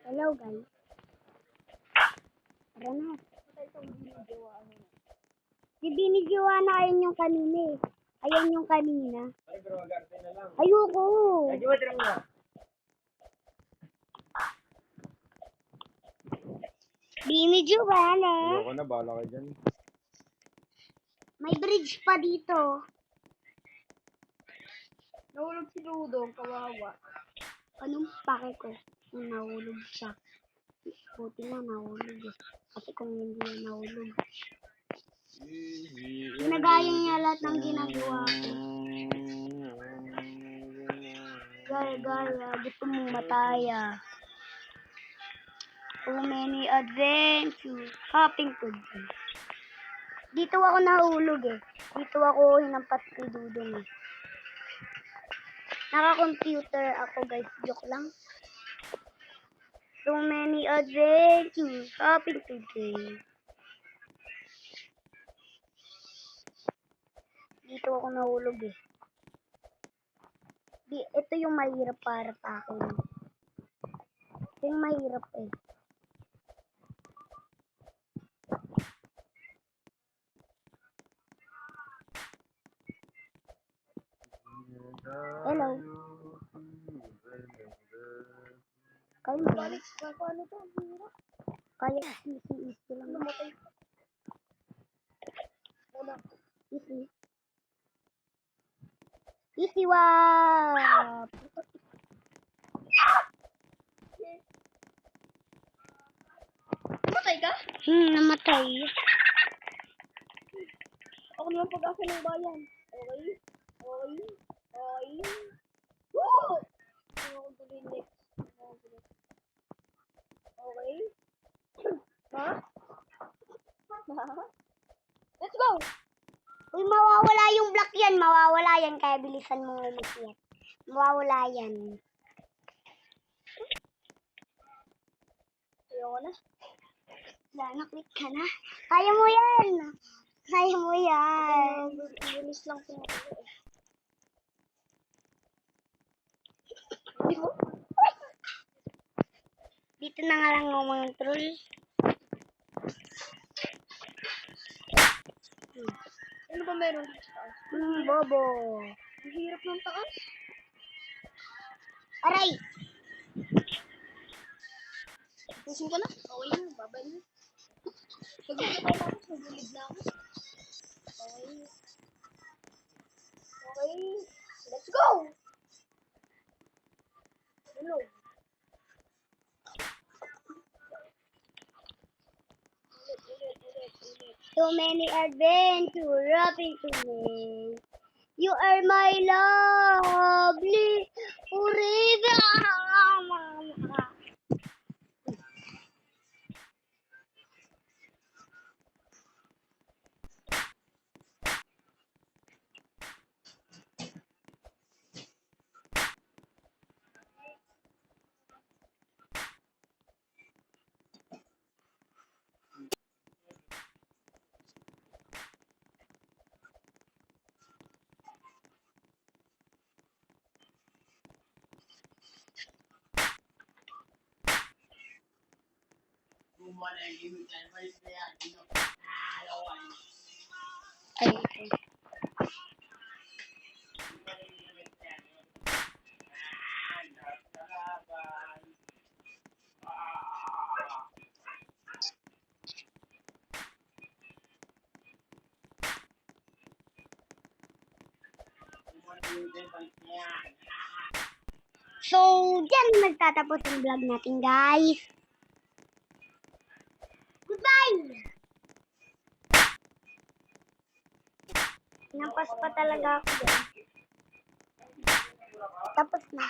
Hello guys. Tara na. Si binidyowa na ayun yung kanina eh. Ayan yung kanina. Ayoko. Binidyowa na. Ayoko na, bahala kayo dyan. May bridge pa dito. Nahulog si Ludo, kawawa. Anong pake ko kung nahulog siya? Buti na nahulog eh. Kasi kung hindi na nahulog. Ginagaya niya lahat ng ginagawa ko. Gaya, gusto mong mataya. So many adventures, hopping to them. Dito ako nahulog eh. Dito ako hinampas kay Dudong eh. Naka-computer ako guys, joke lang. So many adventures, hopping to them. Dito ako nahulog eh. Ito yung mahirap para sa akin. Ito yung mahirap eh. Hello. Kaya mo ba? Paano to? Kaya easy lang. Easy wap. Matay ka? Namatay. Ako naman pag-asa ng bayan. Okay? Woo! Ano ako tuloy next? Okay? Ha? Let's go! Uy, mawawala yung block yan. Mawawala yan. Kaya bilisan mo umakyat. Mawawala yan. Ayoko na. Wala, quit ka na. Kaya mo yan. Kaya mo yan. Bilis lang po ako eh. Hindi mo? Dito na nga lang ngumontrol. Ano ba meron dito sa taas? Bobo. Ang hirap ng taas. Aray! Pusin ka na? Okay na, babay na. Pag-ibig na ako, magulid na ako. Okay. Okay. Let's go! Hello. So many adventures happening to me. You are my lovely forever. Ay. So, diyan magtatapos ang vlog natin, guys. Goodbye! Nampas pa talaga ako dyan. Tapos na.